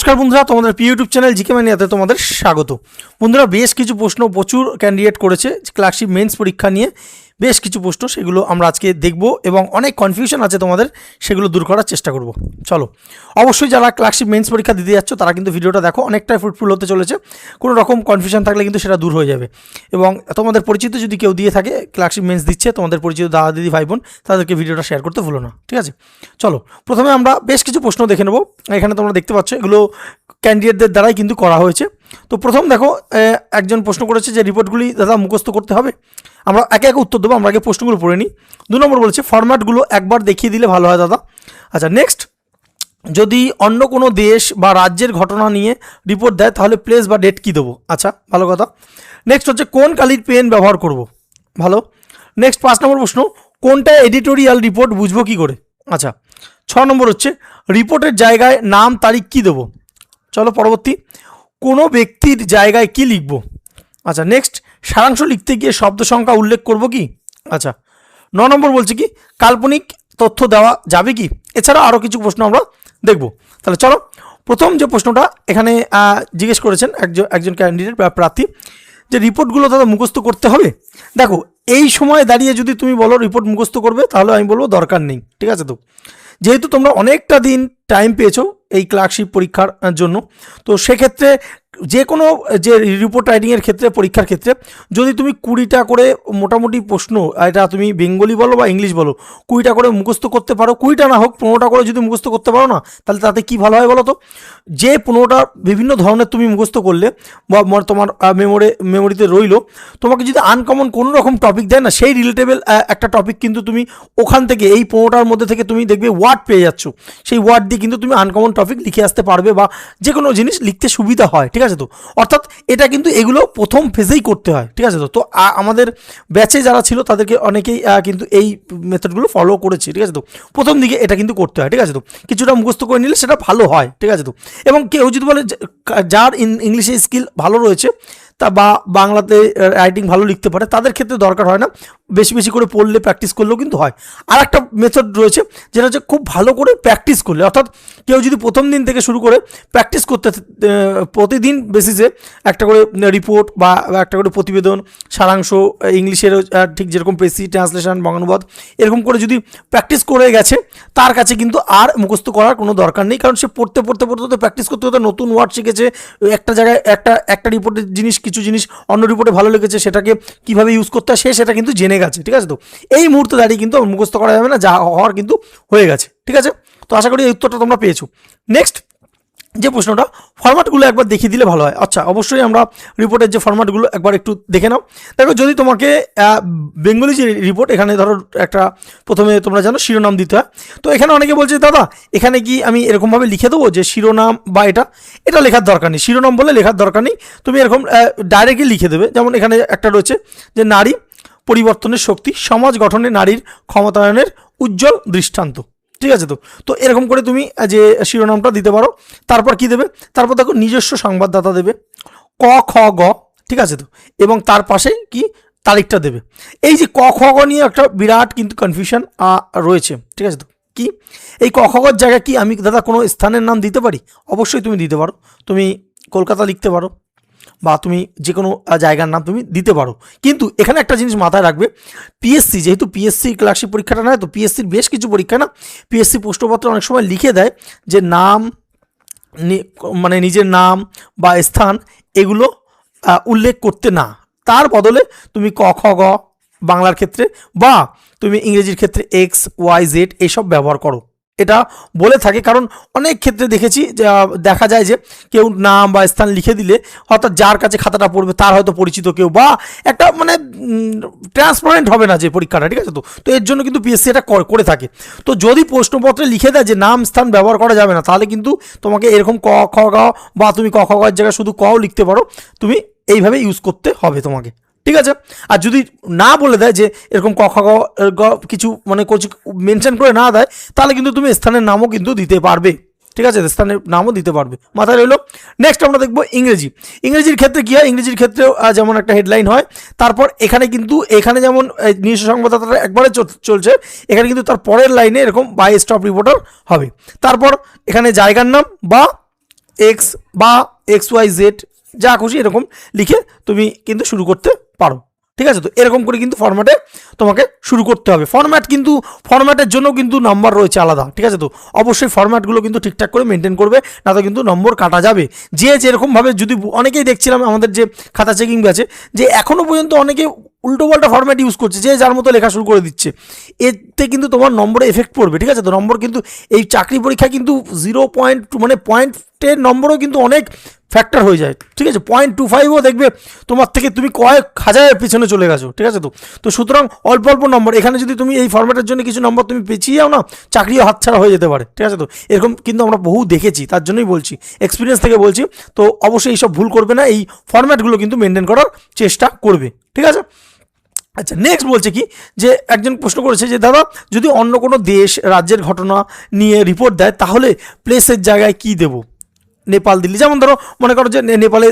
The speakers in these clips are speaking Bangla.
নমস্কার বন্ধুরা, তোমাদের ইউটিউব চ্যানেল জিকে মানিয়াতে তোমাদের স্বাগত। বন্ধুরা, বেশ কিছু প্রশ্ন প্রচুর ক্যান্ডিডেট করেছে ক্লার্কশিপ মেন্স পরীক্ষা নিয়ে। বেশ কিছু প্রশ্ন সেগুলো আমরা আজকে দেখব এবং অনেক কনফিউশন আছে তোমাদের, সেগুলো দূর করার চেষ্টা করব। চলো, অবশ্যই যারা ক্লার্কশিপ মেন্স পরীক্ষা দিতে যাচ্ছ তারা কিন্তু ভিডিওটা দেখো, অনেকটাই ফ্রুটফুল হতে চলেছে। কোনো রকম কনফিউশন থাকলে কিন্তু সেটা দূর হয়ে যাবে। এবং তোমাদের পরিচিত যদি কেউ দিয়ে থাকে ক্লার্কশিপ মেন্স দিচ্ছে, তোমাদের পরিচিত দাদা দিদি ভাই বোন, তাদেরকে ভিডিওটা শেয়ার করতে ভুলো না, ঠিক আছে? চলো, প্রথমে আমরা বেশ কিছু প্রশ্ন দেখে নেব। এখানে তোমরা দেখতে পাচ্ছ এগুলো ক্যান্ডিডেটদের দ্বারাই কিন্তু করা হয়েছে। তো প্রথম দেখো, একজন প্রশ্ন করেছে যে রিপোর্টগুলি দাদা মুখস্থ করতে হবে। আমরা একে একে উত্তর দেবো, আমরা আগে প্রশ্নগুলো পড়ে নিই। 2 নম্বর বলেছে ফরম্যাটগুলো একবার দেখিয়ে দিলে ভালো হয় দাদা। আচ্ছা, নেক্সট, যদি অন্য কোনো দেশ বা রাজ্যের ঘটনা নিয়ে রিপোর্ট দেয় তাহলে প্লেস বা ডেট কী দেবো? আচ্ছা, ভালো কথা। নেক্সট হচ্ছে কোন কালির পেন ব্যবহার করব? ভালো। নেক্সট 5 নম্বর প্রশ্ন, কোনটা এডিটোরিয়াল রিপোর্ট বুঝবো কী করে? আচ্ছা। 6 নম্বর হচ্ছে রিপোর্টের জায়গায় নাম তারিখ কী দেবো? চলো পরবর্তী, কোনো ব্যক্তির জায়গায় কি লিখব? আচ্ছা। নেক্সট, সারাংশ লিখতে গিয়ে শব্দ সংখ্যা উল্লেখ করব কি? আচ্ছা। 9 নম্বর বলছে কি কাল্পনিক তথ্য দেওয়া যাবে কি? এছাড়া আরও কিছু প্রশ্ন আমরা দেখব। তাহলে চলো, প্রথম যে প্রশ্নটা এখানে জিজ্ঞেস করেছেন একজন ক্যান্ডিডেট বা প্রার্থী, যে রিপোর্টগুলো তাদের মুখস্থ করতে হবে। দেখো, এই সময় দাঁড়িয়ে যদি তুমি বলো রিপোর্ট মুখস্থ করবে, তাহলে আমি বলবো দরকার নেই, ঠিক আছে? তো যেহেতু তোমরা অনেকটা দিন টাইম পেয়েছো এই ক্লার্কশিপ পরীক্ষার জন্য, তো সেক্ষেত্রে যে কোনো যে রিপোর্ট রাইটিংয়ের ক্ষেত্রে, পরীক্ষার ক্ষেত্রে যদি তুমি 20টা করে মোটামুটি প্রশ্ন, এটা তুমি বেঙ্গলি বলো বা ইংলিশ বলো, 20টা করে মুখস্থ করতে পারো, 20টা না হোক 15টা করে যদি মুখস্থ করতে পারো না, তাহলে তাতে কী ভালো হয় বলো তো? যে 15টা বিভিন্ন ধরনের তুমি মুখস্থ করলে বা তোমার মেমোরিতে রইলো, তোমাকে যদি আনকমন কোনো রকম টপিক দেয় না, সেই রিলেটেবল একটা টপিক কিন্তু তুমি ওখান থেকে এই 15টার মধ্যে থেকে তুমি দেখবে ওয়ার্ড পেয়ে যাচ্ছ। সেই ওয়ার্ড দিয়ে কিন্তু তুমি আনকমন টপিক লিখে আসতে পারবে বা যে কোনো জিনিস লিখতে সুবিধা হয়, ঠিক আছে? তো অর্থাৎ এটা কিন্তু এগুলো প্রথম ফেজেই করতে হয়, ঠিক আছে? তো আমাদের ব্যাচে যারা ছিল তাদেরকে অনেকেই কিন্তু এই মেথডগুলো ফলো করেছে, ঠিক আছে? তো প্রথম দিকে এটা কিন্তু করতে হয়, ঠিক আছে? তো কিছুটা মুখস্থ করে নিলে সেটা ভালো হয়, ঠিক আছে? তো এবং কেউ যদি বলে যার ইংলিশে স্কিল ভালো রয়েছে তা বা বাংলাতে রাইটিং ভালো লিখতে পারে, তাদের ক্ষেত্রে দরকার হয় না, বেশি বেশি করে পড়লে প্র্যাকটিস করলেও কিন্তু হয়। আর একটা মেথড রয়েছে যেটা হচ্ছে খুব ভালো করে প্র্যাকটিস করলে, অর্থাৎ কেউ যদি প্রথম দিন থেকে শুরু করে প্র্যাকটিস করতে প্রতিদিন বেসিসে একটা করে রিপোর্ট বা একটা করে প্রতিবেদন, সারাংশ ইংলিশের ঠিক যেরকম প্রেসি, ট্রান্সলেশন, বঙ্গানুবাদ, এরকম করে যদি প্র্যাকটিস করে গেছে, তার কাছে কিন্তু আর মুখস্থ করার কোনো দরকার নেই। কারণ সে পড়তে প্র্যাকটিস করতে করতে নতুন ওয়ার্ড শিখেছে, একটা জায়গায় একটা রিপোর্টের জিনিস, কিছু জিনিস অন্য রিপোর্টে ভালো লেগেছে, সেটাকে কীভাবে ইউজ করতে হয় সেটা কিন্তু জেনে গেছে, ঠিক আছে? তো এই মুহূর্তে দাঁড়িয়ে কিন্তু মুখস্থ করা যাবে না, যা হওয়ার কিন্তু হয়ে গেছে, ঠিক আছে? তো আশা করি এই উত্তরটা তোমরা পেয়েছো। নেক্সট যে প্রশ্নটা, ফরম্যাটগুলো একবার দেখিয়ে দিলে ভালো হয়। আচ্ছা, অবশ্যই আমরা রিপোর্টের যে ফরম্যাটগুলো একবার একটু দেখে নাও। দেখো, যদি তোমাকে বেঙ্গলি যে রিপোর্ট, এখানে ধরো একটা প্রথমে তোমরা জানো শিরোনাম দিতে হয়। তো এখানে অনেকে বলছে দাদা এখানে কি আমি এরকমভাবে লিখে দেবো যে শিরোনাম বা এটা লেখার দরকার নেই, শিরোনাম বলে লেখার দরকার নেই, তুমি এরকম ডাইরেক্টলি লিখে দেবে। যেমন এখানে একটা রয়েছে যে নারী পরিবর্তনের শক্তি, সমাজ গঠনে নারীর ক্ষমতায়নের উজ্জ্বল দৃষ্টান্ত, ঠিক আছে? তো এরকম করে তুমি যে শিরোনামটা দিতে পারো। তারপর কি দেবে? তারপর দেখো নিজস্ব সংবাদদাতা দেবে, ক খ গ, ঠিক আছে? তো এবং তার পাশে কি তারিখটা দেবে। এই যে ক খ গ নিয়ে একটা বিরাট কিন্তু কনফিউশন রয়েছে, ঠিক আছে? তো কি এই ক খ গর জায়গায় কি আমি দাদা কোনো স্থানের নাম দিতে পারি? অবশ্যই তুমি দিতে পারো। তুমি কলকাতা লিখতে পারো বা তুমি যে কোনো জায়গার নাম তুমি দিতে পারো। কিন্তু এখানে একটা জিনিস মাথায় রাখবে, পিএসসি যেহেতু পিএসসি ক্লার্কশিপ পরীক্ষাটা নয়, তো পিএসসির বেশ কিছু পরীক্ষা না, পিএসসি প্রশ্নপত্র অনেক সময় লিখে দেয় যে নাম, মানে নিজের নাম বা স্থান এগুলো উল্লেখ করতে না, তার বদলে তুমি ক খ গ বাংলার ক্ষেত্রে বা তুমি ইংরেজির ক্ষেত্রে এক্স ওয়াই জেড এইসব ব্যবহার করো, এটা বলে থাকে। কারণ অনেক ক্ষেত্রে দেখেছি, দেখা যায় যে কেউ নাম বা স্থান লিখে দিলে অর্থাৎ যার কাছে খাতাটা পড়বে তার হয়তো পরিচিত কেউ বা একটা মানে ট্রান্সপারেন্ট হবে না যে পরীক্ষাটা, ঠিক আছে? তো এর জন্য কিন্তু পিএসসি এটা করে থাকে। তো যদি প্রশ্নপত্রে লিখে দেয় যে নাম স্থান ব্যবহার করা যাবে না, তাহলে কিন্তু তোমাকে এরকম ক খ গ বা তুমি ক খ গের জায়গায় শুধু কও লিখতে পারো, তুমি এইভাবে ইউজ করতে হবে তোমাকে, ঠিক আছে? আর যদি না বলে দেয় যে এরকম ক খ গ কিছু মানে মেনশন করে না দেয়, তাহলে কিন্তু তুমি স্থানের নামও কিন্তু দিতে পারবে, ঠিক আছে? স্থানের নামও দিতে পারবে, মাথায় রইলো। নেক্সট আমরা দেখবো ইংরেজির ক্ষেত্রে কী হয়। ইংরেজির ক্ষেত্রেও যেমন একটা হেডলাইন হয়, তারপর এখানে যেমন নিজস্ব সংবাদদাতাটা একবারে চলছে, এখানে কিন্তু তার পরের লাইনে এরকম বাই স্টপ রিপোর্টার হবে। তারপর এখানে জায়গার নাম বা এক্স বা এক্স ওয়াই জেড যা খুশি এরকম লিখে তুমি কিন্তু শুরু করতে পারো। ঠিক আছে, তো এরকম করে কিন্তু ফরম্যাটে তোমাকে শুরু করতে হবে। ফরম্যাট কিন্তু ফরম্যাটের জন্য কিন্তু নাম্বার রয়েছে আলাদা। ঠিক আছে, তো অবশ্যই ফরম্যাটগুলো কিন্তু ঠিকঠাক করে মেনটেন করবে, না তো কিন্তু নম্বর কাটা যাবে। যে যেরকমভাবে যদি অনেকেই দেখছিলাম আমাদের যে খাতা চেকিং ব্যাচে, যে এখনও পর্যন্ত অনেকে উল্টোপাল্টা ফরম্যাট ইউজ করছে, যে যার মতো লেখা শুরু করে দিচ্ছে, এতে কিন্তু তোমার নম্বরে এফেক্ট পড়বে। ঠিক আছে, তো নম্বর কিন্তু এই চাকরি পরীক্ষা কিন্তু 0.2 মানে পয়েন্টের নম্বরও কিন্তু অনেক ফ্যাক্টর হয়ে যায়। ঠিক আছে, 0.25ও দেখবে তোমার থেকে তুমি কয়েক হাজারের পিছনে চলে গেছো। ঠিক আছে, তো সুতরাং অল্প অল্প নম্বর, এখানে যদি তুমি এই ফরম্যাটের জন্য কিছু নম্বর তুমি পেছিয়ে যাও না, চাকরিও হাতছাড়া হয়ে যেতে পারে। ঠিক আছে, তো এরকম কিন্তু আমরা বহু দেখেছি, তার জন্যই বলছি, এক্সপিরিয়েন্স থেকে বলছি। তো অবশ্যই এইসব ভুল করবে না, এই ফরম্যাটগুলো কিন্তু মেনটেন করার চেষ্টা করবে। ঠিক আছে, আচ্ছা নেক্সট বলছে কি, যে একজন প্রশ্ন করেছে যে দাদা যদি অন্য কোনো দেশ রাজ্যের ঘটনা নিয়ে রিপোর্ট দেয় তাহলে প্লেসের জায়গায় কি দেবো? নেপাল, দিল্লি, যেমন ধরো মনে করো যে নেপালে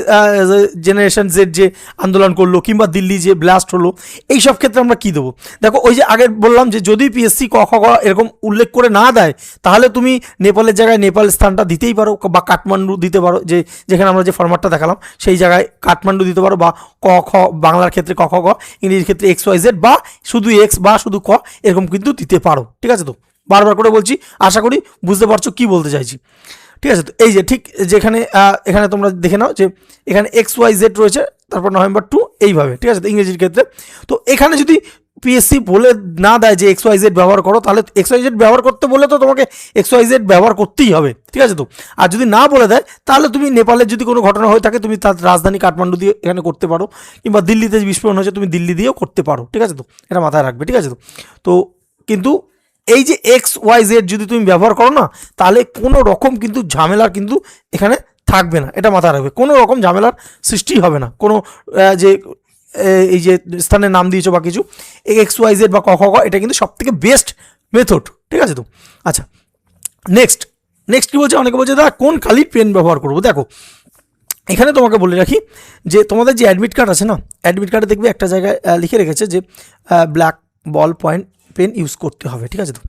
জেনারেশন জেড যে আন্দোলন করলো, কিংবা দিল্লি যে ব্লাস্ট হলো, এই সব ক্ষেত্রে আমরা কী দেবো? দেখো ওই যে আগে বললাম যে যদি পিএসসি ক খ গ এরকম উল্লেখ করে না দেয়, তাহলে তুমি নেপালের জায়গায় নেপাল স্থানটা দিতেই পারো, বা কাঠমান্ডু দিতে পারো, যে যেখানে আমরা যে ফরম্যাটটা দেখালাম সেই জায়গায় কাঠমান্ডু দিতে পারো, বা ক খ বাংলার ক্ষেত্রে ক খ গ, ইংরেজির ক্ষেত্রে এক্স ওয়াই জেড, বা শুধু এক্স বা শুধু ক, এরকম কিন্তু দিতে পারো। ঠিক আছে, তো বারবার করে বলছি, আশা করি বুঝতে পারছো কী বলতে চাইছি। ঠিক আছে, তো এই যে ঠিক যেখানে এখানে তোমরা দেখে নাও যে এখানে এক্স ওয়াই জেড রয়েছে, তারপর নভেম্বর 2 এইভাবে। ঠিক আছে, তো ইংরেজির ক্ষেত্রে তো এখানে যদি পিএসসি বলে না দেয় যে এক্স ওয়াই জেড ব্যবহার করো, তাহলে এক্স ওয়াই জেড ব্যবহার করতে বলে তো তোমাকে এক্স ওয়াই জেড ব্যবহার করতেই হবে। ঠিক আছে, তো আর যদি না বলে দেয় তাহলে তুমি নেপালের যদি কোনো ঘটনা হয়ে থাকে তুমি তার রাজধানী কাঠমান্ডু দিয়ে এখানে করতে পারো, কিংবা দিল্লিতে বিস্ফোরণ হয়েছে তুমি দিল্লি দিয়েও করতে পারো। ঠিক আছে, তো এটা মাথায় রাখবে। ঠিক আছে, তো কিন্তু এই যে এক্স ওয়াই জেড যদি তুমি ব্যবহার করো না, তাহলে কোনো রকম কিন্তু ঝামেলার কিন্তু এখানে থাকবে না, এটা মাথায় রাখবে। কোনো রকম ঝামেলার সৃষ্টি হবে না, কোনো যে এই যে স্থানের নাম দিয়েছো বা কিছু এক্স ওয়াই জেড বা ক খ গ, এটা কিন্তু সব থেকে বেস্ট মেথড। ঠিক আছে, তো আচ্ছা নেক্সট কী বলছে, অনেকে বলছে দাদা কোন কালির পেন ব্যবহার করবো? দেখো এখানে তোমাকে বলে রাখি যে তোমাদের যে অ্যাডমিট কার্ড আছে না, অ্যাডমিট কার্ডে দেখবে একটা জায়গায় লিখে রেখেছে যে black ball point pen use করতে হবে। ঠিক আছে, তো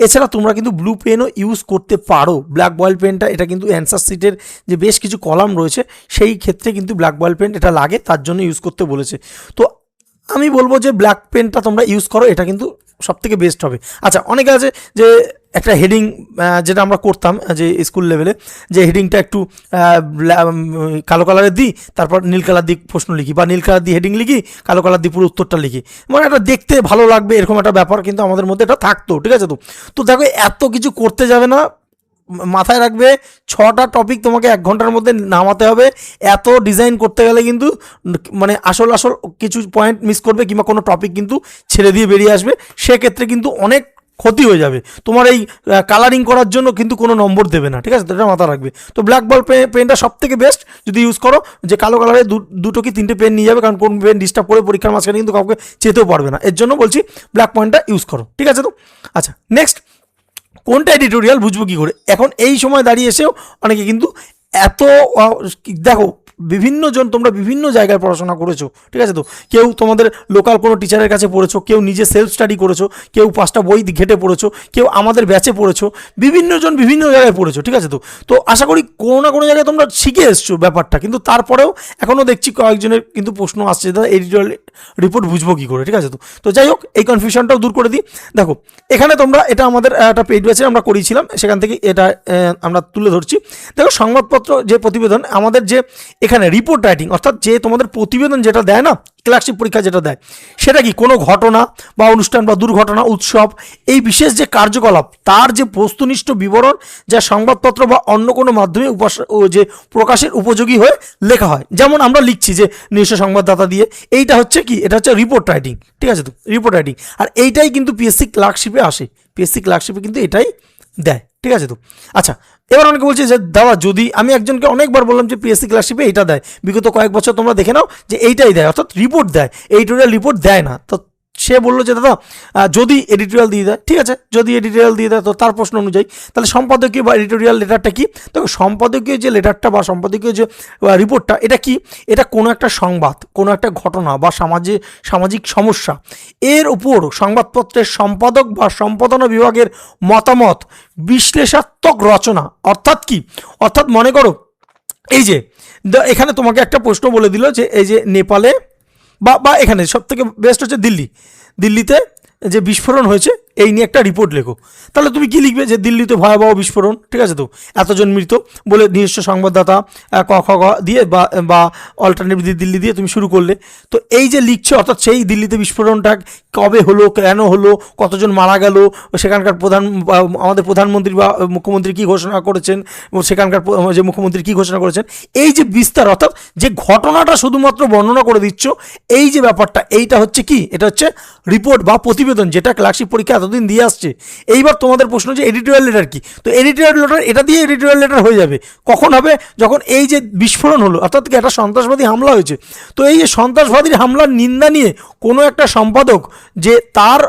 এছাড়া তোমরা কিন্তু ব্লু পেনও ইউজ করতে পারো। ব্ল্যাক বয়েল পেনটা এটা কিন্তু অ্যান্সার শিটের যে বেশ কিছু কলাম রয়েছে সেই ক্ষেত্রে কিন্তু ব্ল্যাক বয়েল পেন এটা লাগে, তার জন্য ইউজ করতে বলেছে। তো আমি বলবো যে ব্ল্যাক পেনটা তোমরা ইউজ করো, এটা কিন্তু সব থেকে বেস্ট হবে। আচ্ছা অনেকে আছে যে একটা হেডিং যেটা আমরা করতাম যে স্কুল লেভেলে, যে হেডিংটা একটু কালো কালারের দিই, তারপর নীল কালার দিয়ে প্রশ্ন লিখি, বা নীল কালার দিয়ে হেডিং লিখি, কালো কালার দিয়ে পুরো উত্তরটা লিখি, মানে এটা দেখতে ভালো লাগবে, এরকম একটা ব্যাপার কিন্তু আমাদের মধ্যে এটা থাকতো। ঠিক আছে, তো দেখো এত কিছু করতে যাবে না, মাথায় রাখবে 6টা টপিক তোমাকে 1 ঘন্টার মধ্যে নামাতে হবে। এত ডিজাইন করতে গেলে কিন্তু মানে আসল কিছু পয়েন্ট মিস করবে, কিংবা কোনো টপিক কিন্তু ছেড়ে দিয়ে বেরিয়ে আসবে, সেক্ষেত্রে কিন্তু অনেক ক্ষতি হয়ে যাবে। তোমার এই কালারিং করার জন্য কিন্তু কোনো নম্বর দেবে না। ঠিক আছে, তো এটা মাথা রাখবে। তো ব্ল্যাক বল পেনটা সব থেকে বেস্ট যদি ইউজ করো, যে কালো কালারের 2টো কি 3টে পেন নিয়ে যাবে, কারণ কোন পেন ডিস্টার্ব করে পরীক্ষার মাঝখানে কিন্তু কাউকে চেতেও পারবে না, এর জন্য বলছি ব্ল্যাক পয়েন্টটা ইউজ করো। ঠিক আছে, তো আচ্ছা নেক্সট, কোনটা এডিটোরিয়াল বুঝবো কী করে? এখন এই সময় দাঁড়িয়ে এসেও অনেকে কিন্তু এত দেখো বিভিন্ন জন তোমরা বিভিন্ন জায়গায় পড়াশোনা করেছো। ঠিক আছে, তো কেউ তোমাদের লোকাল কোনো টিচারের কাছে পড়েছো, কেউ নিজে সেলফ স্টাডি করেছো, কেউ 5টা বই ঘেটে পড়েছো, কেউ আমাদের ব্যাচে পড়েছো, বিভিন্ন জন বিভিন্ন জায়গায় পড়েছো। ঠিক আছে, তো আশা করি কোনো না কোনো জায়গায় তোমরা শিখে এসছো ব্যাপারটা, কিন্তু তারপরেও এখনও দেখছি কয়েকজনের কিন্তু প্রশ্ন আসছে দাদা এডিটোরিয়াল রিপোর্ট বুঝবো কী করে। ঠিক আছে, তো যাই হোক এই কনফিউশনটাও দূর করে দিই। দেখো এখানে তোমরা এটা আমাদের একটা পেইড ব্যাচে আমরা করিয়েছিলাম, সেখান থেকে এটা আমরা তুলে ধরছি। দেখো সংবাদপত্র যে প্রতিবেদন আমাদের যে এখানে রিপোর্ট রাইটিং, অর্থাৎ যে তোমাদের প্রতিবেদন যেটা দেয় না, ক্লার্কশিপ পরীক্ষা যেটা দেয়, সেটা কি কোনো ঘটনা বা অনুষ্ঠান বা দুর্ঘটনা, উৎসব, এই বিশেষ যে কার্যকলাপ তার যে বস্তুনিষ্ঠ বিবরণ যা সংবাদপত্র বা অন্য কোনো মাধ্যমে যে প্রকাশের উপযোগী হয়ে লেখা হয়। যেমন আমরা লিখছি যে নিজস্ব সংবাদদাতা দিয়ে, এইটা হচ্ছে কি, এটা হচ্ছে রিপোর্ট রাইটিং। ঠিক আছে, তো রিপোর্ট রাইটিং, আর এইটাই কিন্তু পিএসসি ক্লার্কশিপে আসে, পিএসসি ক্লার্কশিপে কিন্তু এটাই দেয়। ঠিক আছে, তো আচ্ছা এবার অনেকে বলছে যে দাদা যদি আমি একজনকে অনেকবার বললাম যে পিএসসি ক্লার্কশিপে এইটা দেয়, বিগত কয়েক বছর তোমরা দেখে নাও যে এইটাই দেয়, অর্থাৎ রিপোর্ট দেয়, এডিটোরিয়াল রিপোর্ট দেয় না। তো সে বললো যে দাদা যদি এডিটোরিয়াল দিয়ে দেয়, ঠিক আছে, যদি এডিটোরিয়াল দিয়ে দেয় তো তার প্রশ্ন অনুযায়ী তাহলে সম্পাদকীয় বা এডিটোরিয়াল লেটারটা কি? দেখো সম্পাদকীয় যে লেটারটা বা সম্পাদকীয় যে রিপোর্টটা, এটা কি, এটা কোনো একটা সংবাদ, কোনো একটা ঘটনা বা সামাজিক সমস্যা এর উপর সংবাদপত্রের সম্পাদক বা সম্পাদনা বিভাগের মতামত বিশ্লেষাত্মক রচনা। অর্থাৎ কি, অর্থাৎ মনে করো এই যে এখানে তোমাকে একটা প্রশ্ন বলে দিল যে এই যে নেপালে বা এখানে সব থেকে বেস্ট হচ্ছে দিল্লিতে যে বিস্ফোরণ হয়েছে এই নিয়ে একটা রিপোর্ট লেখো। তাহলে তুমি কি লিখবে যে দিল্লিতে ভয়াবহ বিস্ফোরণ, ঠিক আছে, তো এতজন মৃত বলে নিজস্ব সংবাদদাতা ক খ গ দিয়ে বা অল্টারনেটিভ দিল্লি দিয়ে তুমি শুরু করলে। তো এই যে লিখছো, অর্থাৎ সেই দিল্লিতে বিস্ফোরণটা কবে হলো, কেন হলো, কতজন মারা গেল, সেখানকার আমাদের প্রধানমন্ত্রী বা মুখ্যমন্ত্রী কী ঘোষণা করেছেন, সেখানকার যে মুখ্যমন্ত্রী কী ঘোষণা করেছেন, এই যে বিস্তার, অর্থাৎ যে ঘটনাটা শুধুমাত্র বর্ণনা করে দিচ্ছ, এই যে ব্যাপারটা, এইটা হচ্ছে কি, এটা হচ্ছে রিপোর্ট বা প্রতিবেদন, যেটা ক্লার্কশিপ পরীক্ষা এতদিন দিয়ে আসছে। এইবার তোমাদের প্রশ্ন যে এডিটোরিয়াল লেটার কি, তো এডিটোরিয়াল লেটার এটা দিয়ে এডিটোরিয়াল লেটার হয়ে যাবে কখন হবে, যখন এই যে বিস্ফোরণ হলো, অর্থাৎ একটা সন্ত্রাসবাদী হামলা হয়েছে, তো এই যে সন্ত্রাসবাদীর হামলার নিন্দা নিয়ে কোনো একটা সম্পাদক যে তার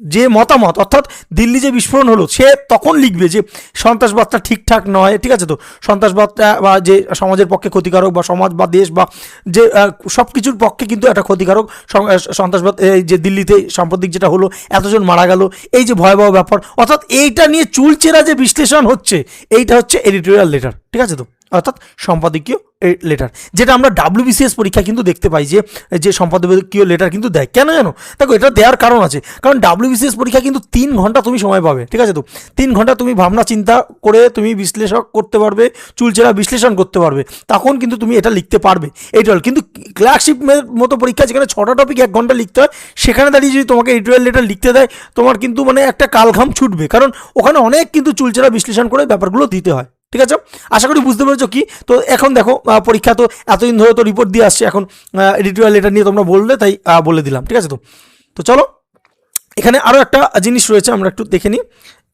যে মতামত, অর্থাৎ দিল্লি যে বিস্ফোরণ হলো, সে তখন লিখবে যে সন্ত্রাসবাদটা ঠিকঠাক নয়, ঠিক আছে, তো সন্ত্রাসবাদটা বা যে সমাজের পক্ষে ক্ষতিকারক বা সমাজ বা দেশ বা যে সব কিছুর পক্ষে কিন্তু একটা ক্ষতিকারক সন্ত্রাসবাদ, এই যে দিল্লিতে সাম্প্রতিক যেটা হলো, এতজন মারা গেল, এই যে ভয়াবহ ব্যাপার, অর্থাৎ এইটা নিয়ে চুলচেরা যে বিশ্লেষণ হচ্ছে, এইটা হচ্ছে এডিটোরিয়াল লেটার, ঠিক আছে, তো অর্থাৎ সম্পাদকীয় লেটার, যেটা আমরা WBCS পরীক্ষা কিন্তু দেখতে পাই যে সম্পাদকীয় লেটার কিন্তু দেয়। কেন জানো? দেখো, এটা দেওয়ার কারণ আছে, কারণ WBCS পরীক্ষা কিন্তু 3 ঘন্টা তুমি সময় পাবে, ঠিক আছে, তো 3 ঘন্টা তুমি ভাবনা চিন্তা করে তুমি বিশ্লেষণ করতে পারবে, চুলচেরা বিশ্লেষণ করতে পারবে, তখন কিন্তু তুমি এটা লিখতে পারবে। এইটা কিন্তু ক্লার্কশিপের মতো পরীক্ষা যেখানে 6টা টপিক 1 ঘন্টা লিখতে হয়, সেখানে দাঁড়িয়ে যদি তোমাকে এডিটোরিয়াল লেটার লিখতে দেয়, তোমার কিন্তু মানে একটা কালঘাম ছুটবে, কারণ ওখানে অনেক কিন্তু চুলচেরা বিশ্লেষণ করে ব্যাপারগুলো দিতে হয়, ঠিক আছে। আশা করি বুঝতে পেরেছো কি। তো এখন দেখো, পরীক্ষা তো এতদিন ধরে তো রিপোর্ট দিয়ে আসছে, এখন এডিটোরিয়াল লেটার নিয়ে তোমরা বললে তাই বলে দিলাম, ঠিক আছে। তো চলো, এখানে আরও একটা জিনিস রয়েছে, আমরা একটু দেখে নিই।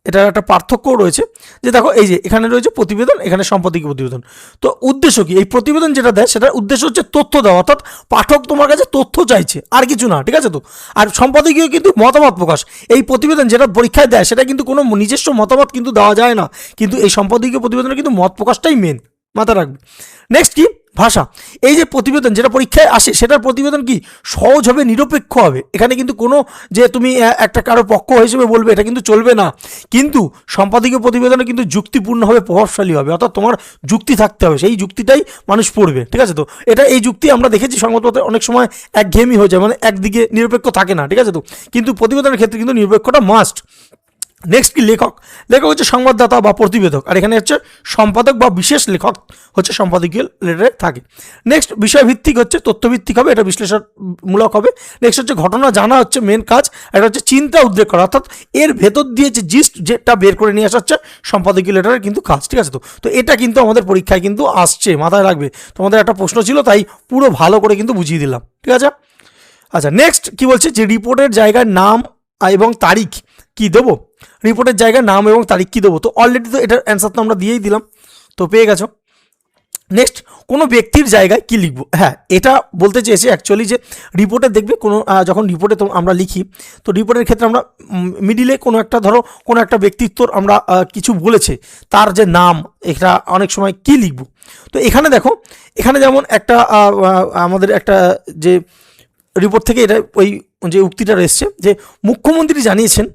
এটার একটা পার্থক্যও রয়েছে, যে দেখো এই যে এখানে রয়েছে প্রতিবেদন, এখানে সম্পাদকীয় প্রতিবেদন। তো উদ্দেশ্য কি, এই প্রতিবেদন যেটা দেয় সেটার উদ্দেশ্য হচ্ছে তথ্য দেওয়া, অর্থাৎ পাঠক তোমার কাছে তথ্য চাইছে, আর কিছু না, ঠিক আছে। তো আর সম্পাদকীয় কিন্তু মতামত প্রকাশ। এই প্রতিবেদন যেটা পরীক্ষায় দেয় সেটা কিন্তু কোনো নিজস্ব মতামত কিন্তু দেওয়া যায় না, কিন্তু এই সম্পাদকীয় প্রতিবেদনে কিন্তু মত প্রকাশটাই মেন, মাথায় রাখবে। নেক্সট কি, ভাষা। এই যে প্রতিবেদন যেটা পরীক্ষায় আসে, সেটার প্রতিবেদন কি সহজ হবে, নিরপেক্ষ হবে। এখানে কিন্তু কোনো যে তুমি একটা কারো পক্ষ হিসেবে বলবে, এটা কিন্তু চলবে না। কিন্তু সম্পাদকীয় প্রতিবেদনে কিন্তু যুক্তিপূর্ণ হবে, প্রভাবশালী হবে, অর্থাৎ তোমার যুক্তি থাকতে হবে, সেই যুক্তিটাই মানুষ পড়বে, ঠিক আছে। তো এটা এই যুক্তি আমরা দেখেছি সংবাদপত্রে অনেক সময় একঘেয়েমি হয়ে যায়, মানে একদিকে নিরপেক্ষ থাকে না, ঠিক আছে। তো কিন্তু প্রতিবেদনের ক্ষেত্রে কিন্তু নিরপেক্ষটা মাস্ট। নেক্সট কি, লেখক। লেখক হচ্ছে সংবাদদাতা বা প্রতিবেদক, আর এখানে হচ্ছে সম্পাদক বা বিশেষ লেখক হচ্ছে সম্পাদকীয় লেটারে থাকে। নেক্সট বিষয়ভিত্তিক হচ্ছে তথ্যভিত্তিক হবে, এটা বিশ্লেষণমূলক হবে। নেক্সট হচ্ছে ঘটনা জানা হচ্ছে মেন কাজ, এটা হচ্ছে চিন্তা উদ্রেক করা, অর্থাৎ এর ভেতর দিয়ে যে জিস্ট যেটা বের করে নিয়ে আসা হচ্ছে সম্পাদকীয় লেটারের কিন্তু কাজ, ঠিক আছে। তো এটা কিন্তু আমাদের পরীক্ষায় কিন্তু আসছে, মাথায় রাখবে। তোমাদের একটা প্রশ্ন ছিল, তাই পুরো ভালো করে কিন্তু বুঝিয়ে দিলাম, ঠিক আছে। আচ্ছা, নেক্সট কি বলছে, যে রিপোর্টের জায়গায় নাম এবং তারিখ কি দেবো, রিপোর্টের জায়গায় নাম এবং তারিখ কি দেবো। তো অলরেডি তো এটার অ্যান্সার তো আমরা দিয়েই দিলাম, তো পেয়ে গেছো। নেক্সট, কোনো ব্যক্তির জায়গায় কি লিখবো। হ্যাঁ, এটা বলতে চেয়েছি অ্যাকচুয়ালি যে রিপোর্টে দেখবে কোনো যখন রিপোর্টে তো আমরা লিখি, তো রিপোর্টের ক্ষেত্রে আমরা মিডিলে কোনো একটা, ধরো কোনো একটা ব্যক্তিত্বর আমরা কিছু বলেছে, তার যে নাম, এটা অনেক সময় কি লিখবো। তো এখানে দেখো, এখানে যেমন একটা আমাদের একটা যে রিপোর্ট থেকে এটা ওই যে উক্তিটা এসছে, যে মুখ্যমন্ত্রী জানিয়েছেন,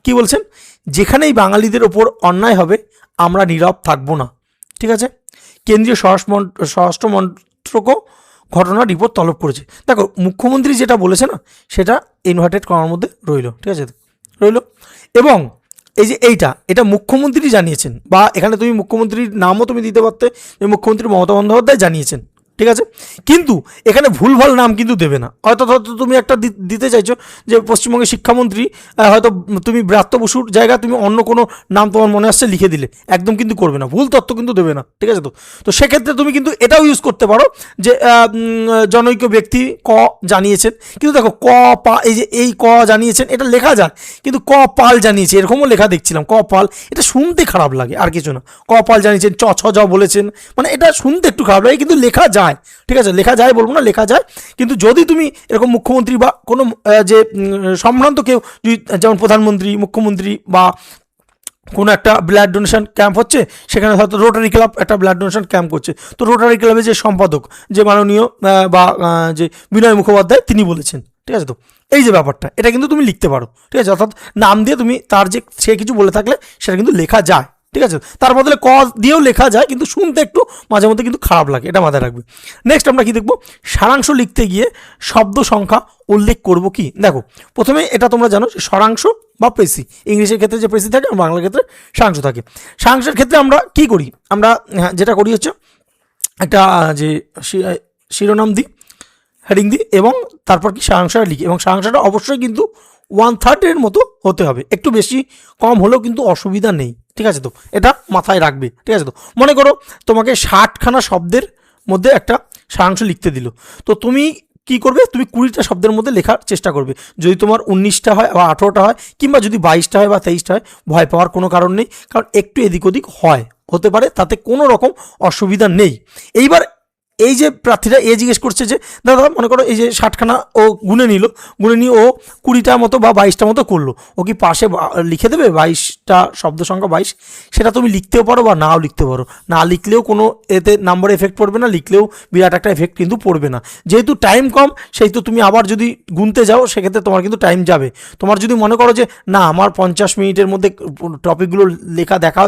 কি বলছেন, যেখানেই বাঙালিদের ওপর অন্যায় হবে আমরা নীরব থাকবো না, ঠিক আছে। কেন্দ্রীয় স্বরাষ্ট্র মন্ত্রকও ঘটনার রিপোর্ট তলব করেছে। দেখো, মুখ্যমন্ত্রী যেটা বলেছে না, সেটা ইনভার্টেড করার মধ্যে রইল, ঠিক আছে, রইল। এবং এই যে এটা মুখ্যমন্ত্রী জানিয়েছেন, বা এখানে তুমি মুখ্যমন্ত্রীর নামও তুমি দিতে পারতে, যে মুখ্যমন্ত্রী মমতা বন্দ্যোপাধ্যায় জানিয়েছেন, ঠিক আছে। কিন্তু এখানে ভুলভাল নাম কিন্তু দেবে না। হয়তো তুমি একটা দিতে চাইছো যে পশ্চিমবঙ্গের শিক্ষামন্ত্রী, হয়তো তুমি ব্রাত্য বসুর জায়গায় তুমি অন্য কোনো নাম তোমার মনে আসছে লিখে দিলে, একদম কিন্তু করবে না, ভুল তথ্য কিন্তু দেবে না, ঠিক আছে। তো সেক্ষেত্রে তুমি কিন্তু এটাও ইউজ করতে পারো যে জনৈক ব্যক্তি ক জানিয়েছেন, কিন্তু দেখো ক পা, এই ক জানিয়েছেন এটা লেখা যায়, কিন্তু ক পাল জানিয়েছে এরকমও লেখা দেখছিলাম, ক পাল, এটা শুনতে খারাপ লাগে, আর কিছু না। ক পাল জানিয়েছেন, ছ জ বলেছেন, মানে এটা শুনতে একটু খারাপ লাগে, কিন্তু লেখা যায়, ঠিক আছে, লেখা যায়, বলবো না, লেখা যায়। কিন্তু যদি তুমি এরকম মুখ্যমন্ত্রী বা কোনো যে সম্ভ্রান্ত কেউ, যেমন প্রধানমন্ত্রী, মুখ্যমন্ত্রী, বা কোনো একটা ব্লাড ডোনেশন ক্যাম্প হচ্ছে, সেখানে হয়তো রোটারি ক্লাব একটা ব্লাড ডোনেশন ক্যাম্প করছে, তো রোটারি ক্লাবের যে সম্পাদক, যে মাননীয় বা যে বিনয় মুখোপাধ্যায়, তিনি বলেছেন, ঠিক আছে। তো এই যে ব্যাপারটা, এটা কিন্তু তুমি লিখতে পারো, ঠিক আছে, অর্থাৎ নাম দিয়ে তুমি তার যে সে কিছু বলে থাকলে সেটা কিন্তু লেখা যায়, ঠিক আছে, তার বদলে ক দিয়েও লেখা যায়, কিন্তু শুনতে একটু মাঝে মধ্যে কিন্তু খারাপ লাগে, এটা মাথায় রাখবে। নেক্সট আমরা কি দেখবো, সারাংশ লিখতে গিয়ে শব্দ সংখ্যা উল্লেখ করব কি। দেখো প্রথমে এটা তোমরা জানো যে স্বরাংশ বা প্রেসি, ইংলিশের ক্ষেত্রে যে প্রেসি থাকে আর বাংলার ক্ষেত্রে সারাংশ থাকে। সারাংশের ক্ষেত্রে আমরা কি করি, আমরা যেটা করি হচ্ছে একটা যে শিরোনাম দিই, হেডিং দিই, এবং তারপর কি সারাংশটা লিখি, এবং সারাংশটা অবশ্যই কিন্তু 1/3 মতো হতে হবে, একটু বেশি কম হলেও কিন্তু অসুবিধা নেই, ঠিক আছে। তো এটা মাথায় রাখবে, ঠিক আছে। তো মনে করো তোমাকে 60খানা শব্দের মধ্যে একটা সারাংশ লিখতে দিল, তো তুমি কি করবে, তুমি 20টা শব্দের মধ্যে লেখার চেষ্টা করবে। যদি তোমার 19টা হয় বা 18টা হয়, কিংবা যদি 22টা হয় বা 23টা হয়, ভয় পাওয়ার কোনো কারণ নেই, কারণ একটু এদিক ওদিক হতে পারে, তাতে কোনো রকম অসুবিধা নেই। এইবার এই যে প্রার্থীরা জিজ্ঞেস করছে যে দাদা মনে করো এই যে 60খানা ও গুনে নিয়ে ও 20টা মতো বা 22টা মতো করলো, ও কি পাশে লিখে দেবে 22টা শব্দ সংখ্যা 22? সেটা তুমি লিখতেও পারো বা নাও লিখতে পারো, না লিখলেও কোনো এতে নাম্বার এফেক্ট পড়বে না, লিখলেও বিরাট একটা এফেক্ট কিন্তু পড়বে না। যেহেতু টাইম কম, সেহেতু তুমি আবার যদি গুনতে যাও সেক্ষেত্রে তোমার কিন্তু টাইম যাবে। তোমার যদি মনে করো যে না আমার 50 মিনিটের মধ্যে টপিকগুলো লেখা দেখা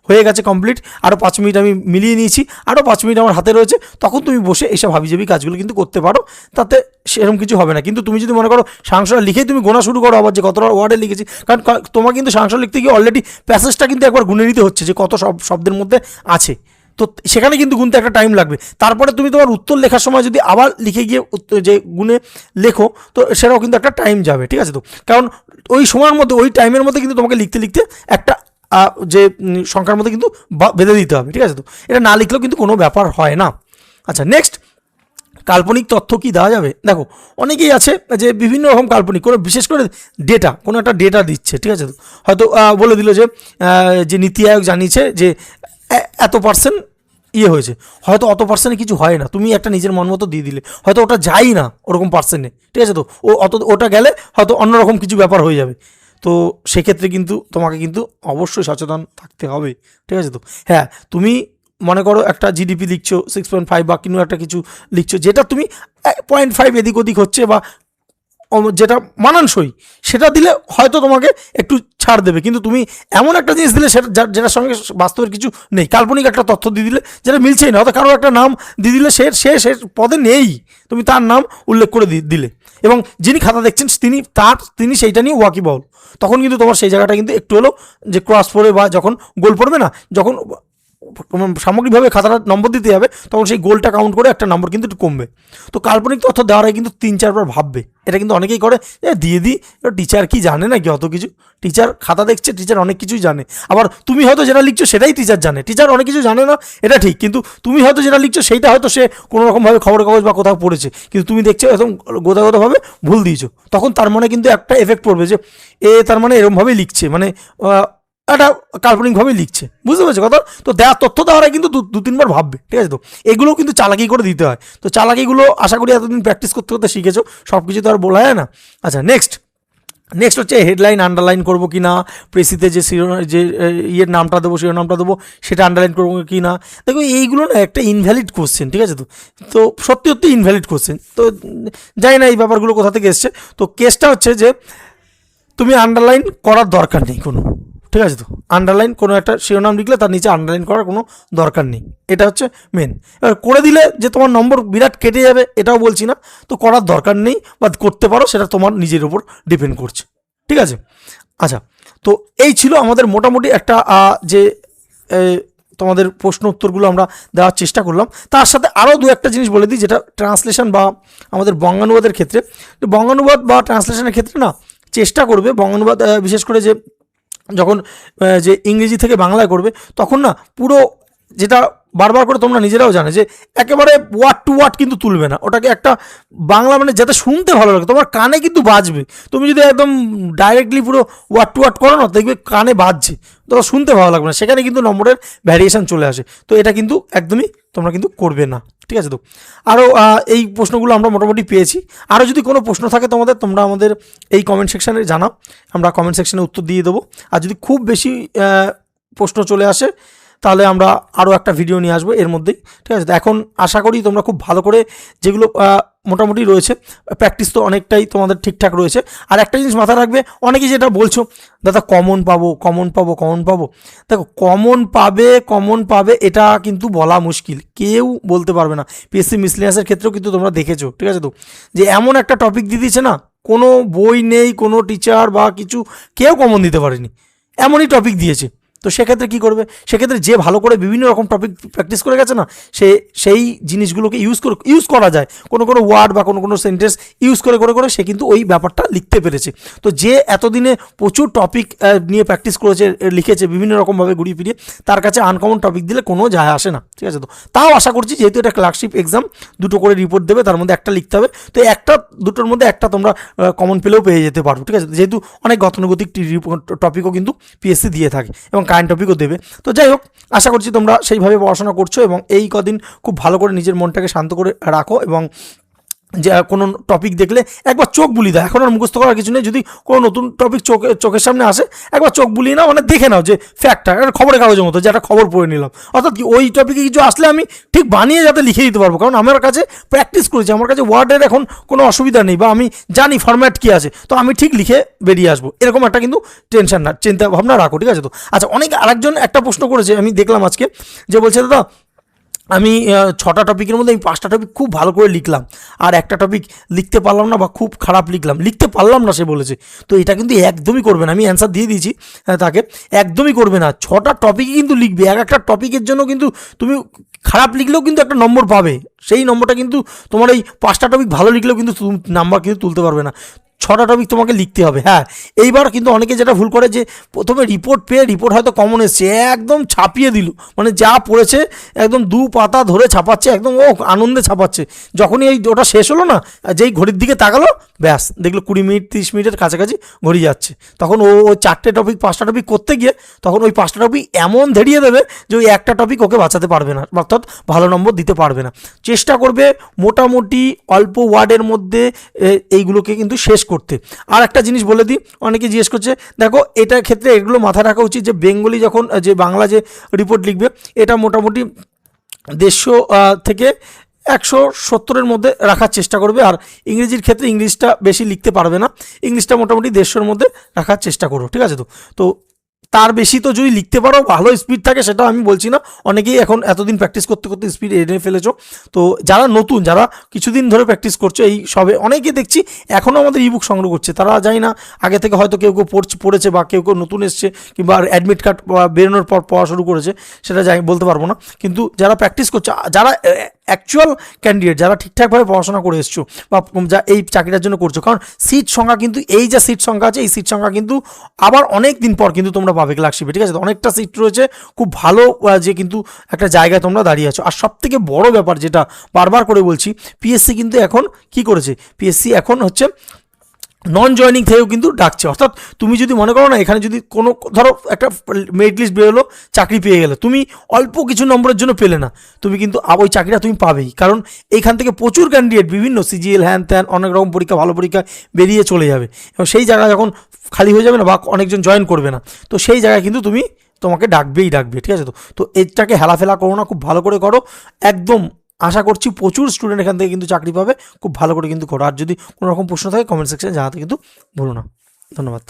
হয়ে গেছে কমপ্লিট, আরও 5 মিনিট আমি মিলিয়ে নিয়েছি, আরও 5 মিনিট আমার হাতে রয়েছে, তখন তুমি বসে এইসব হাবিজাবি কাজগুলো কিন্তু করতে পারো, তাতে সেরকম কিছু হবে না। কিন্তু তুমি যদি মনে করো সারাংশটা লিখেই তুমি গোনা শুরু করো আবার যে কতটা ওয়ার্ডে লিখেছি, কারণ তোমার কিন্তু সারাংশ লিখতে গিয়ে অলরেডি প্যাসেজটা কিন্তু একবার গুনে নিতে হচ্ছে যে কত শব্দের মধ্যে আছে, তো সেখানে কিন্তু গুনতে একটা টাইম লাগবে। তারপরে তুমি তোমার উত্তর লেখার সময় যদি আবার লিখে গিয়ে যে গুনে লেখো, তো সেটাও কিন্তু একটা টাইম যাবে, ঠিক আছে। তো কারণ ওই সময়ের মধ্যে ওই টাইমের মধ্যে কিন্তু তোমাকে লিখতে লিখতে একটা যে সংখ্যার মধ্যে কিন্তু বেঁধে দিতে হবে, ঠিক আছে। তো এটা না লিখলেও কিন্তু কোনো ব্যাপার হয় না। আচ্ছা নেক্সট, কাল্পনিক তথ্য কি দেওয়া যাবে। দেখো অনেকেই আছে যে বিভিন্ন রকম কাল্পনিক, কোনো বিশেষ করে কোনো একটা ডেটা দিচ্ছে, ঠিক আছে। তো হয়তো বলে দিল যে নীতি আয়োগ জানিয়েছে যে এত পার্সেন্ট হয়েছে, হয়তো অত পার্সেন্টে কিছু হয় না, তুমি একটা নিজের মন মতো দিয়ে দিলে, হয়তো ওটা যাই না ওরকম পার্সেন্টে, ঠিক আছে। তো ওটা গেলে হয়তো অন্যরকম কিছু ব্যাপার হয়ে যাবে, তো সেক্ষেত্রে কিন্তু তোমাকে কিন্তু অবশ্যই সচেতন থাকতে হবে, ঠিক আছে। তো হ্যাঁ, তুমি মনে করো একটা জিডিপি লিখছো 6.5 বা কিনো একটা কিছু লিখছো, যেটা তুমি 0.5 এদিক ওদিক হচ্ছে বা যেটা মানানসই, সেটা দিলে হয়তো তোমাকে একটু ছাড় দেবে, কিন্তু তুমি এমন একটা জিনিস দিলে যেটার সঙ্গে বাস্তবের কিছু নেই, কাল্পনিক একটা তথ্য দিয়ে দিলে যেটা মিলছেই না, অর্থাৎ কারো একটা নাম দিয়ে দিলে সে পদে নেই, তুমি তার নাম উল্লেখ করে দিলে, এবং যিনি খাতা দেখছেন তিনি সেইটা নিয়ে ওয়াকিবহল, তখন কিন্তু তোমার সেই জায়গাটা কিন্তু একটু হলেও যে ক্রস পড়বে বা যখন গোল পড়বে না, যখন সামগ্রিকভাবে খাতাটা নম্বর দিতে যাবে, তখন সেই গোলটা কাউন্ট করে একটা নম্বর কিন্তু একটু কমবে। তো কাল্পনিক তথ্য দেওয়ার আগে কিন্তু 3-4 বার ভাববে, এটা কিন্তু অনেকেই করে দিয়ে দিই, টিচার কি জানে নাকি অত কিছু, টিচার খাতা দেখছে, টিচার অনেক কিছুই জানে, আবার তুমি হয়তো যেটা লিখছো সেটাই টিচার জানে, টিচার অনেক কিছু জানে না এটা ঠিক, কিন্তু তুমি হয়তো যেটা লিখছো সেইটা হয়তো সে কোনো রকমভাবে খবরের কাগজ বা কোথাও পড়েছে, কিন্তু তুমি দেখছো একদম গোদাগতভাবে ভুল দিয়েছো, তখন তার মনে কিন্তু একটা এফেক্ট পড়বে যে তার মানে এরকমভাবেই লিখছে, একটা কাল্পনিকভাবে লিখছে, বুঝতে পারছো কথা। তো তথ্য দেওয়ার কিন্তু 2-3 বার ভাববে, ঠিক আছে। তো এগুলো কিন্তু চালাকি করে দিতে হয়, তো চালাকিগুলো আশা করি এতদিন প্র্যাকটিস করতে করতে শিখেছো, সব কিছু তো আর বলা যায় না। আচ্ছা নেক্সট হচ্ছে হেডলাইন আন্ডারলাইন করবো কি না, প্রেসিতে যে নামটা দেবো, শিরোনামটা দেবো, সেটা আন্ডারলাইন করবো কি না। দেখো এইগুলো না একটা ইনভ্যালিড কোশ্চেন, ঠিক আছে। তো সত্যি ইনভ্যালিড কোশ্চেন, তো জানি না এই ব্যাপারগুলো কোথা থেকে এসছে। তো কেসটা হচ্ছে যে তুমি আন্ডারলাইন করার দরকার নেই কোনো, ঠিক আছে। তো আন্ডারলাইন কোনো একটা শিরোনাম লিখলে তার নিচে আন্ডারলাইন করার কোনো দরকার নেই, এটা হচ্ছে মেন। এবার করে দিলে যে তোমার নম্বর বিরাট কেটে যাবে এটাও বলছি না, তো করার দরকার নেই, বা করতে পারো, সেটা তোমার নিজের উপর ডিপেন্ড করছে, ঠিক আছে। আচ্ছা, তো এই ছিল আমাদের মোটামুটি একটা যে তোমাদের প্রশ্ন উত্তরগুলো আমরা দেওয়ার চেষ্টা করলাম। তার সাথে আরও 2-1টা জিনিস বলে দিই, যেটা ট্রান্সলেশন বা আমাদের বঙ্গানুবাদের ক্ষেত্রে, বঙ্গানুবাদ বা ট্রান্সলেশনের ক্ষেত্রে না চেষ্টা করবে, বঙ্গানুবাদ বিশেষ করে যে যখন যে ইংরেজি থেকে বাংলায় করবে, তখন না পুরো যেটা বারবার করে তোমরা নিজেরাও জানে যে একেবারে ওয়ার্ড টু ওয়ার্ড কিন্তু তুলবে না, ওটাকে একটা বাংলা যাতে শুনতে ভালো লাগে, তোমার কানে কিন্তু বাজবে। তুমি যদি একদম ডাইরেক্টলি পুরো ওয়ার্ড টু ওয়ার্ড করো না, দেখবে কানে বাজছে, তোমরা শুনতে ভালো লাগবে না, সেখানে কিন্তু নম্বরের ভ্যারিয়েশন চলে আসে। তো এটা কিন্তু একদমই তোমরা কিন্তু করবে না, ঠিক আছে। তো আরও এই প্রশ্নগুলো আমরা মোটামুটি পেয়েছি, আরও যদি কোনো প্রশ্ন থাকে তোমরা আমাদের এই কমেন্ট সেকশানে জানাও, আমরা কমেন্ট সেকশানে উত্তর দিয়ে দেবো। আর যদি খুব বেশি প্রশ্ন চলে আসে তাহলে আমরা আরও একটা ভিডিও নিয়ে আসবো এর মধ্যেই, ঠিক আছে। তো এখন আশা করি তোমরা খুব ভালো করে যেগুলো মোটামুটি রয়েছে, প্র্যাকটিস তো অনেকটাই তোমাদের ঠিকঠাক রয়েছে। আর একটা জিনিস মাথায় রাখবে, অনেকেই যেটা বলছো দাদা কমন পাবো কমন পাবো কমন পাবো, দেখো কমন পাবে এটা কিন্তু বলা মুশকিল, কেউ বলতে পারবে না। পিএসসি মিসলেনিয়াসের ক্ষেত্রেও কিন্তু তোমরা দেখেছো, ঠিক আছে, তো যে এমন একটা টপিক দিয়ে দিচ্ছে না, কোনো বই নেই, কোনো টিচার বা কিছু কেউ কমন দিতে পারেনি, এমনই টপিক দিয়েছে। তো সেক্ষেত্রে কী করবে, সেক্ষেত্রে যে ভালো করে বিভিন্ন রকম টপিক প্র্যাকটিস করে গেছে না, সেই জিনিসগুলোকে ইউজ করা যায়, কোনো ওয়ার্ড বা কোনো সেন্টেন্স ইউজ করে সে কিন্তু ওই ব্যাপারটা লিখতে পেরেছে। তো যে এতদিনে প্রচুর টপিক নিয়ে প্র্যাকটিস করেছে, লিখেছে বিভিন্ন রকমভাবে ঘুরিয়ে ফিরিয়ে, তার কাছে আনকমন টপিক দিলে কোনো যায় আসে না, ঠিক আছে। তো তাও আশা করছি, যেহেতু এটা ক্লার্কশিপ এক্সাম, দুটো করে রিপোর্ট দেবে, তার মধ্যে একটা লিখতে হবে, তো দুটোর মধ্যে একটা তোমরা কমন পেলেও পেয়ে যেতে পারো, ঠিক আছে, যেহেতু অনেক গতানুগতিক টপিকও কিন্তু পিএসসি দিয়ে থাকে এবং কারেন্ট টপিকও দেবে। তো যাই হোক, আশা করছি তোমরা সেইভাবে পড়াশোনা করছো এবং এই কদিন খুব ভালো করে নিজের মনটাকে শান্ত করে রাখো এবং যে কোনো টপিক দেখলে একবার চোখ বুলিয়ে দাও। এখন আর মুখস্থ করার কিছু নেই, যদি কোনো নতুন টপিক চোখের সামনে আসে একবার চোখ বুলিয়ে নাও, মানে দেখে নাও যে ফ্যাক্টটা, একটা খবরের কাগজের মতো, যে একটা খবর পড়ে নিলাম, অর্থাৎ কি ওই টপিকে কিছু আসলে আমি ঠিক বানিয়ে যাতে লিখে দিতে পারবো, কারণ আমার কাছে প্র্যাকটিস করেছি, আমার কাছে ওয়ার্ডের এখন কোনো অসুবিধা নেই, বা আমি জানি ফরম্যাট কী আছে, তো আমি ঠিক লিখে বেরিয়ে আসবো, এরকম একটা কিন্তু টেনশন না, চিন্তা ভাবনা রাখো, ঠিক আছে। তো আচ্ছা, অনেক আরেকজন একটা প্রশ্ন করেছে, আমি দেখলাম আজকে, যে বলছে দাদা আমি 6টা টপিকের মধ্যে আমি 5টা টপিক খুব ভালো করে লিখলাম, আর একটা টপিক লিখতে পারলাম না, বা খুব খারাপ লিখতে পারলাম না, সে বলেছে। তো এটা কিন্তু একদমই করবে না, আমি অ্যান্সার দিয়ে দিয়েছি তাকে, একদমই করবে না। 6টা টপিকই কিন্তু লিখবে, একটা টপিকের জন্য কিন্তু তুমি খারাপ লিখলেও কিন্তু একটা নম্বর পাবে, সেই নম্বরটা কিন্তু তোমার এই 5টা টপিক ভালো লিখলেও কিন্তু নাম্বার কিন্তু তুলতে পারবে না, 6টা টপিক তোমাকে লিখতে হবে। হ্যাঁ, এইবার কিন্তু অনেকে যেটা ভুল করে, যে প্রথমে রিপোর্ট হয়তো কমন এসছে, একদম ছাপিয়ে দিল, মানে যা পড়েছে একদম 2 পাতা ধরে ছাপাচ্ছে, একদম ও আনন্দে ছাপাচ্ছে, যখনই ওটা শেষ হলো না, যেই ঘড়ির দিকে তাকালো, ব্যাস দেখলো 20 মিনিট 30 মিনিটের কাছাকাছি ঘড়ি যাচ্ছে, তখন ও 4টে টপিক 5টা টপিক করতে গিয়ে তখন ওই 5টা টপিক এমন ধরিয়ে দেবে যে ওই একটা টপিক ওকে বাঁচাতে পারবে না, অর্থাৎ ভালো নম্বর দিতে পারবে না। চেষ্টা করবে মোটামুটি অল্প ওয়ার্ডের মধ্যে এইগুলোকে কিন্তু শেষ করতে। আর একটা জিনিস বলে দিই, অনেকে জিজ্ঞেস করছে, দেখো এটার ক্ষেত্রে এগুলো মাথায় রাখা উচিত, যে বেঙ্গলি যখন যে বাংলা যে রিপোর্ট লিখবে, এটা মোটামুটি 150 থেকে 170-এর মধ্যে রাখার চেষ্টা করবে। আর ইংরেজির ক্ষেত্রে ইংলিশটা বেশি লিখতে পারবে না, ইংলিশটা মোটামুটি 150-এর মধ্যে রাখার চেষ্টা করো, ঠিক আছে। তো তার বেশি তো যদি লিখতে পারো, ভালো স্পিড থাকে, সেটা আমি বলছি না, অনেকেই এখন এতদিন প্র্যাকটিস করতে স্পিড এনে ফেলেছো। তো যারা নতুন, যারা কিছুদিন ধরে প্র্যাকটিস করছো, এই সবে অনেকে দেখছি এখনও আমাদের ইবুক সংগ্রহ করছে, তারা জানি না আগে থেকে হয়তো কেউ পড়েছে, বা কেউ নতুন এসছে, কিংবা অ্যাডমিট কার্ড বেরোনোর পর পড়া শুরু করেছে, সেটা বলতে পারবো না। কিন্তু যারা প্র্যাকটিস করছে, যারা অ্যাকচুয়াল ক্যান্ডিডেট, যারা ঠিকঠাকভাবে পড়াশোনা করে এসছো, বা যা এই চাকরিটার জন্য করছো, কারণ সিট সংখ্যা কিন্তু, এই যা সিট সংখ্যা আছে, এই সিট সংখ্যা কিন্তু আবার অনেক দিন পর কিন্তু তোমরা পাবে ক্লার্কশিপে, ঠিক আছে। অনেকটা সিট রয়েছে, খুব ভালো, যে কিন্তু একটা জায়গায় তোমরা দাঁড়িয়ে আছো। আর সব থেকে বড় ব্যাপার, যেটা বারবার করে বলছি, পিএসসি কিন্তু এখন কি করেছে, পিএসসি এখন হচ্ছে নন জয়নিং থেকেও কিন্তু ডাকছে, অর্থাৎ তুমি যদি মনে করো না, এখানে যদি কোনো ধরো একটা মেরিট লিস্ট বেরোলো, চাকরি পেয়ে গেলে, তুমি অল্প কিছু নম্বরের জন্য পেলে না, তুমি কিন্তু ওই চাকরিটা তুমি পাবেই, কারণ এইখান থেকে প্রচুর ক্যান্ডিডেট বিভিন্ন সিজিএল হ্যান ত্যান অনেক রকম পরীক্ষা, ভালো পরীক্ষা বেরিয়ে চলে যাবে, এবং সেই জায়গা যখন খালি হয়ে যাবে না, বা অনেকজন জয়েন করবে না, তো সেই জায়গায় কিন্তু তোমাকে ডাকবে, ঠিক আছে। তো এটাকে হেলাফেলা করো না, খুব ভালো করে করো, একদম আশা করছি প্রচুর স্টুডেন্ট এখান থেকে কিন্তু চাকরি পাবে, খুব ভালো করে কিন্তু করো। আর যদি কোনো রকম প্রশ্ন থাকে কমেন্ট সেকশনে জানাতে কিন্তু ভুলো না। ধন্যবাদ।